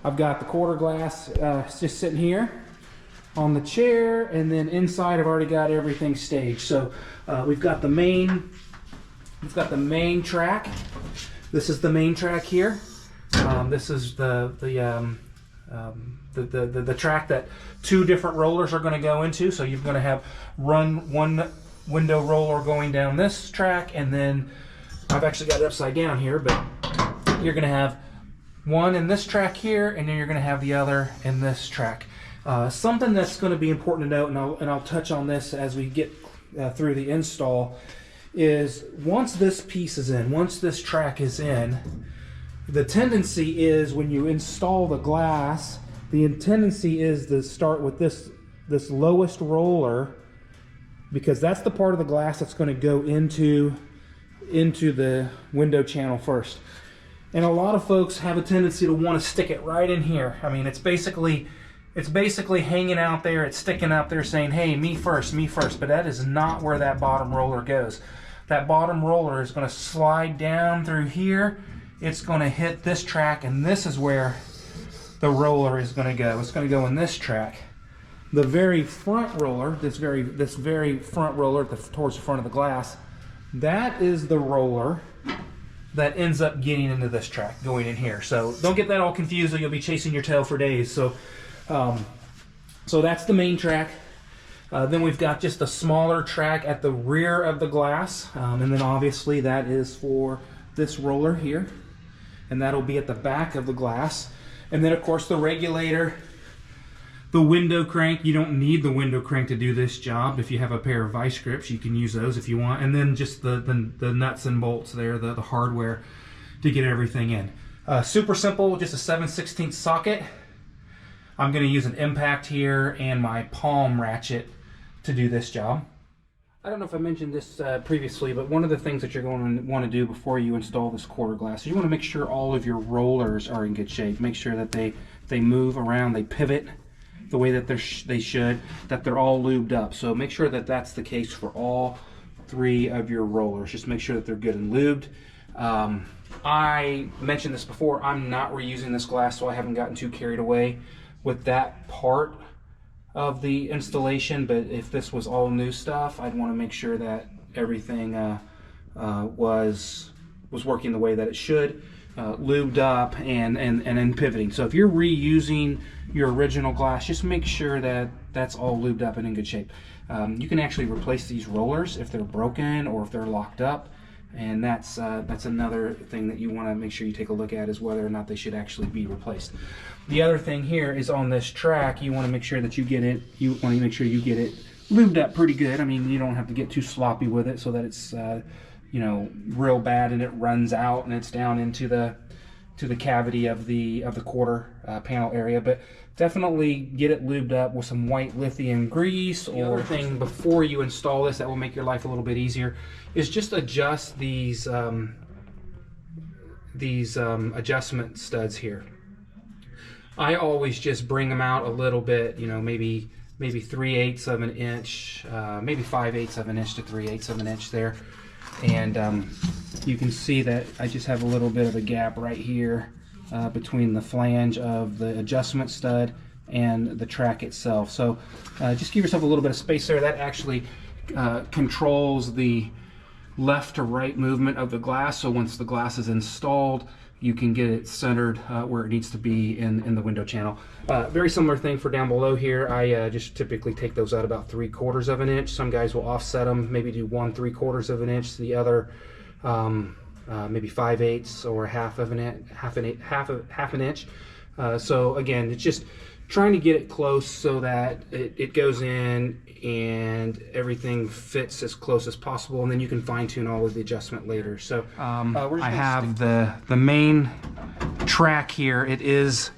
I've got the quarter glass just sitting here on the chair, and then inside I've already got everything staged. So we've got the main track. This is the main track here. This is the track that 2 different rollers are going to go into. So you're going to have one window roller going down this track, and then I've actually got it upside down here, but you're going to have one in this track here, and then you're going to have the other in this track. Something that's going to be important to note, and I'll touch on this as we get through the install, is once this piece is in, once this track is in, the tendency is when you install the glass, the tendency is to start with this lowest roller, because that's the part of the glass that's going to go into the window channel first. And a lot of folks have a tendency to want to stick it right in here. I mean, it's basically hanging out there, it's sticking up there saying, hey, me first, but that is not where that bottom roller goes. That bottom roller is going to slide down through here, it's going to hit this track, and this is where the roller is going to go. It's going to go in this track. The very front roller, this very front roller towards the front of the glass, that is the roller that ends up getting into this track, going in here. So don't get that all confused, or you'll be chasing your tail for days. So that's the main track. Then we've got just a smaller track at the rear of the glass, and then obviously that is for this roller here, and that'll be at the back of the glass. And then of course the regulator, the window crank. You don't need the window crank to do this job. If you have a pair of vice grips, you can use those if you want. And then just the nuts and bolts there, the hardware to get everything in. Super simple, just a 7/16 socket. I'm going to use an impact here and my palm ratchet to do this job. I don't know if I mentioned this previously, but one of the things that you're going to want to do before you install this quarter glass is you want to make sure all of your rollers are in good shape. Make sure that they move around, they pivot the way that they should, that they're all lubed up. So make sure that that's the case for all 3 of your rollers. Just make sure that they're good and lubed. I mentioned this before, I'm not reusing this glass, so I haven't gotten too carried away with that part of the installation. But if this was all new stuff, I'd want to make sure that everything was working the way that it should, lubed up and then pivoting. So if you're reusing your original glass, just make sure that that's all lubed up and in good shape. You can actually replace these rollers if they're broken or if they're locked up, and that's another thing that you want to make sure you take a look at, is whether or not they should actually be replaced. The other thing here is on this track, you want to make sure that you get it lubed up pretty good. I mean, you don't have to get too sloppy with it so that it's you know, real bad and it runs out and it's down into the cavity of the quarter panel area. But definitely get it lubed up with some white lithium grease. The other thing before you install this that will make your life a little bit easier is just adjust these adjustment studs here. I always just bring them out a little bit, you know, maybe 3/8 of an inch, maybe 5/8 of an inch to 3/8 of an inch there. And you can see that I just have a little bit of a gap right here between the flange of the adjustment stud and the track itself. So just give yourself a little bit of space there. That actually controls the left to right movement of the glass. So once the glass is installed, you can get it centered where it needs to be in the window channel. Very similar thing for down below here. I just typically take those out about 3/4 of an inch. Some guys will offset them, maybe do 1/3 of an inch, the other maybe 5/8 or half an inch. So again, it's just trying to get it close so that it goes in and everything fits as close as possible, and then you can fine-tune all of the adjustment later. So I have the main track here. It is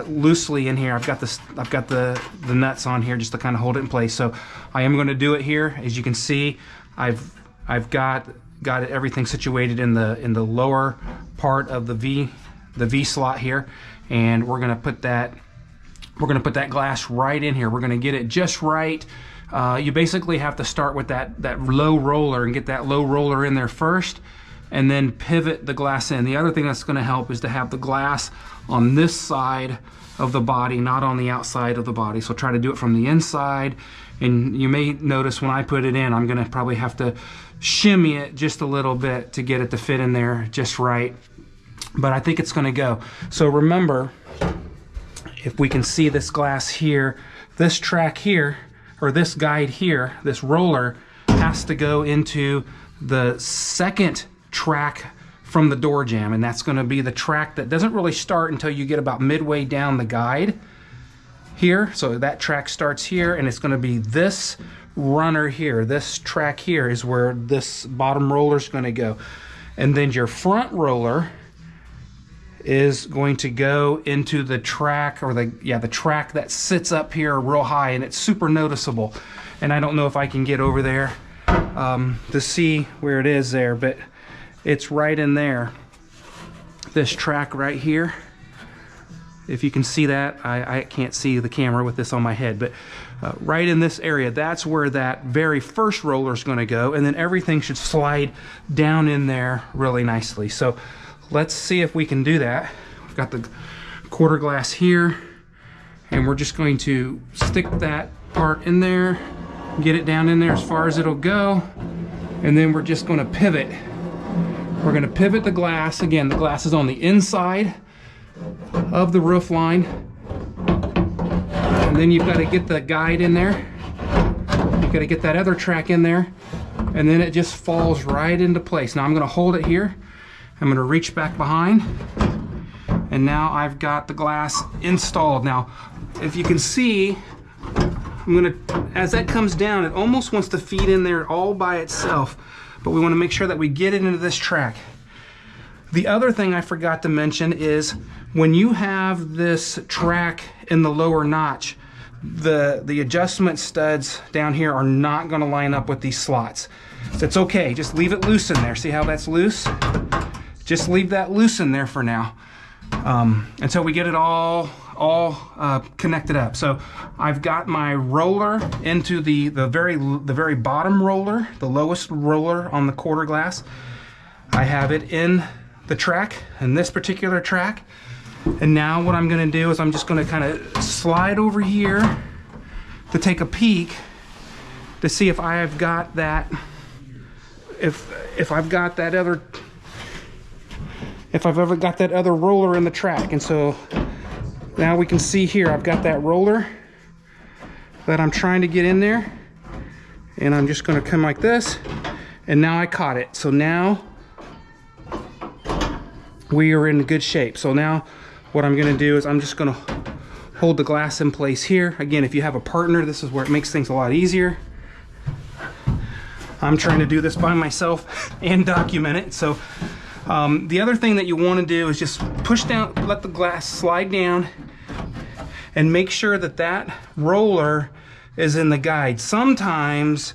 loosely in here. I've got the nuts on here just to kind of hold it in place. So I am going to do it here. As you can see, I've got everything situated in the lower part of the V slot here, and we're going to put that glass right in here. We're going to get it just right. You basically have to start with that low roller and get that low roller in there first, and then pivot the glass in. The other thing that's going to help is to have the glass on this side of the body, not on the outside of the body. So try to do it from the inside. And you may notice when I put it in, I'm going to probably have to shimmy it just a little bit to get it to fit in there just right. But I think it's going to go. So remember, if we can see this glass here, this track here, or this guide here, this roller has to go into the second track from the door jamb, and that's going to be the track that doesn't really start until you get about midway down the guide here. So that track starts here, and it's going to be this runner here. This track here is where this bottom roller is going to go, and then your front roller is going to go into the track, or the track that sits up here real high, and it's super noticeable. And I don't know if I can get over there to see where it is there, but it's right in there. This track right here, if you can see that, I can't see the camera with this on my head, but right in this area, that's where that very first roller is going to go, and then everything should slide down in there really nicely. So let's see if we can do that. We've got the quarter glass here, and we're just going to stick that part in there, get it down in there as far as it'll go, and then we're just going to pivot. We're going to pivot the glass. Again, the glass is on the inside of the roof line, and then you've got to get the guide in there. You've got to get that other track in there, and then it just falls right into place. Now I'm going to hold it here. I'm going to reach back behind, and now I've got the glass installed. Now, if you can see, I'm going to, as that comes down, it almost wants to feed in there all by itself, but we want to make sure that we get it into this track. The other thing I forgot to mention is when you have this track in the lower notch, the adjustment studs down here are not going to line up with these slots. So it's okay, just leave it loose in there. See how that's loose? Just leave that loose in there for now until we get it all connected up. So I've got my roller into the very bottom roller, the lowest roller on the quarter glass. I have it in the track, in this particular track. And now what I'm going to do is I'm just going to kind of slide over here to take a peek to see if I have got that, if I've got that other, if I've ever got that other roller in the track. And so now we can see here I've got that roller that I'm trying to get in there, and I'm just going to come like this, and now I caught it. So now we are in good shape. So now what I'm going to do is I'm just going to hold the glass in place here. Again, if you have a partner, this is where it makes things a lot easier. I'm trying to do this by myself and document it. So the other thing that you want to do is just push down, let the glass slide down, and make sure that that roller is in the guide. Sometimes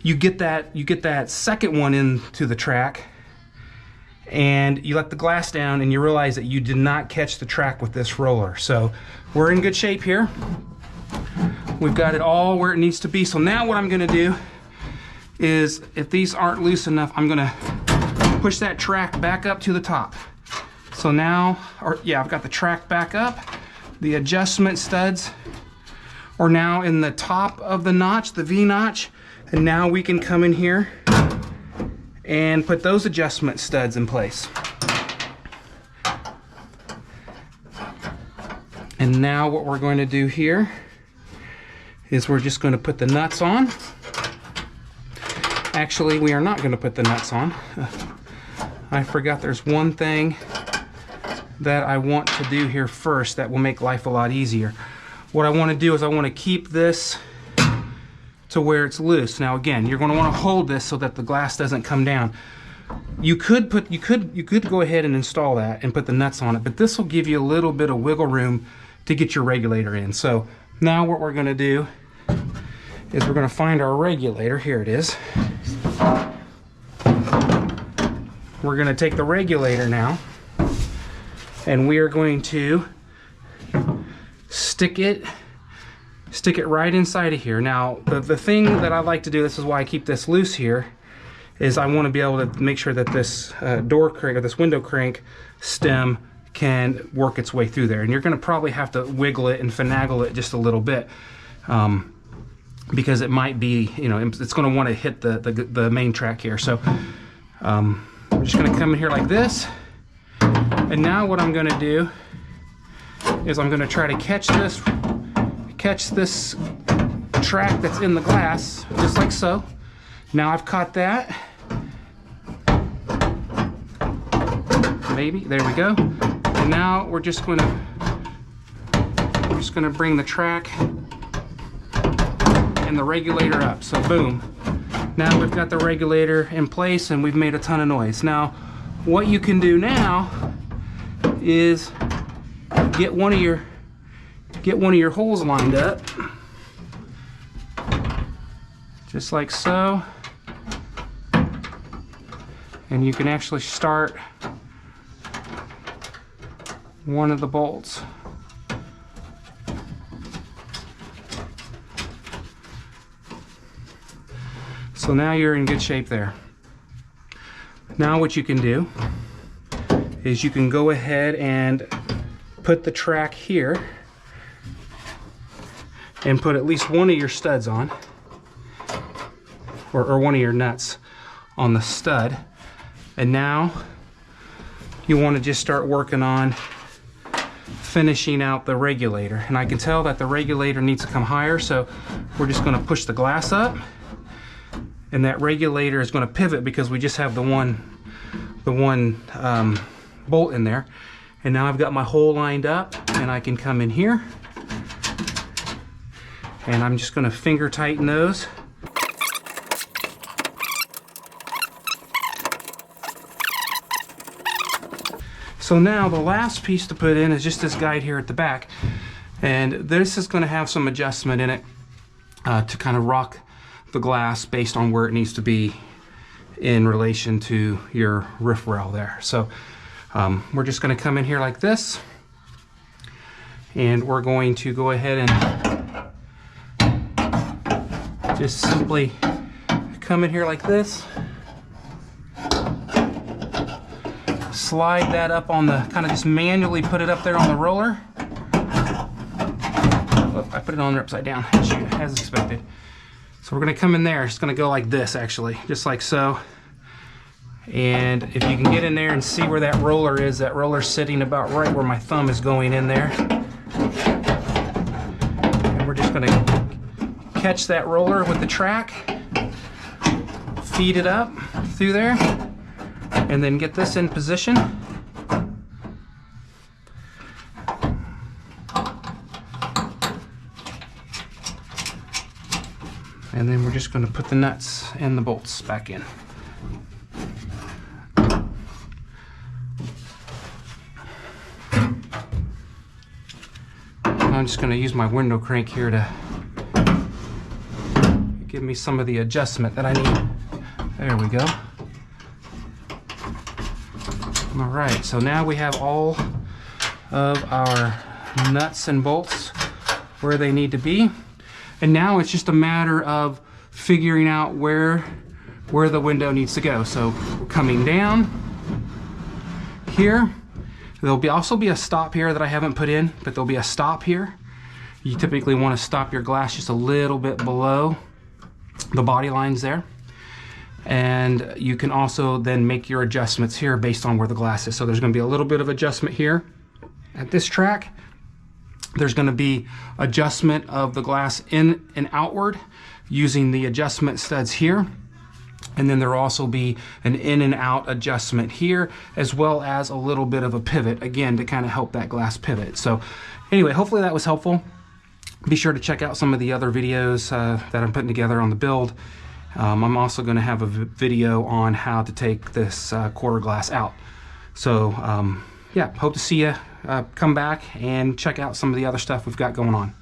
you get that second one into the track, and you let the glass down and you realize that you did not catch the track with this roller. So we're in good shape here. We've got it all where it needs to be. So now what I'm going to do is, if these aren't loose enough, I'm going to push that track back up to the top. So now, I've got the track back up. The adjustment studs are now in the top of the notch, the V notch, and now we can come in here and put those adjustment studs in place. And now what we're going to do here is we're just going to put the nuts on. Actually, we are not going to put the nuts on. I forgot there's one thing that I want to do here first that will make life a lot easier. What I want to do is I want to keep this to where it's loose. Now again, you're going to want to hold this so that the glass doesn't come down. You could go ahead and install that and put the nuts on it, but this will give you a little bit of wiggle room to get your regulator in. So now what we're going to do is we're going to find our regulator. Here it is. We're going to take the regulator now, and we are going to stick it right inside of here. Now the thing that I like to do, this is why I keep this loose here, is I want to be able to make sure that this door crank or this window crank stem can work its way through there. And you're going to probably have to wiggle it and finagle it just a little bit, because it might be, you know, it's going to want to hit the main track here. So I'm just going to come in here like this. And now what I'm going to do is I'm going to try to catch this track that's in the glass, just like so. Now I've caught that. Maybe, there we go. And now we're just going to bring the track and the regulator up. So boom. Now we've got the regulator in place and we've made a ton of noise. Now what you can do now is get one of your holes lined up, just like so, and you can actually start one of the bolts. So now you're in good shape there. Now what you can do is you can go ahead and put the track here and put at least one of your studs on, or one of your nuts on the stud. And now you want to just start working on finishing out the regulator. And I can tell that the regulator needs to come higher, so we're just going to push the glass up, and that regulator is going to pivot because we just have the one bolt in there. And now I've got my hole lined up, and I can come in here and I'm just going to finger tighten those. So now the last piece to put in is just this guide here at the back, and this is going to have some adjustment in it to kind of rock the glass based on where it needs to be in relation to your roof rail there. So we're just going to come in here like this, and we're going to go ahead and just simply come in here like this, slide that up on the, kind of just manually put it up there on the roller. Oh, I put it on there upside down as expected. So we're going to come in there, it's going to go like this actually, just like so. And if you can get in there and see where that roller is, that roller's sitting about right where my thumb is going in there. And we're just going to catch that roller with the track, feed it up through there, and then get this in position. And then we're just going to put the nuts and the bolts back in. I'm just going to use my window crank here to give me some of the adjustment that I need. There we go. All right, so now we have all of our nuts and bolts where they need to be. And now it's just a matter of figuring out where the window needs to go. So we're coming down here. There'll also be a stop here that I haven't put in, but there'll be a stop here. You typically want to stop your glass just a little bit below the body lines there. And you can also then make your adjustments here based on where the glass is. So there's going to be a little bit of adjustment here at this track. There's going to be adjustment of the glass in and outward using the adjustment studs here. And then there will also be an in and out adjustment here, as well as a little bit of a pivot, again, to kind of help that glass pivot. So anyway, hopefully that was helpful. Be sure to check out some of the other videos that I'm putting together on the build. I'm also going to have a video on how to take this quarter glass out. So yeah, hope to see you come back and check out some of the other stuff we've got going on.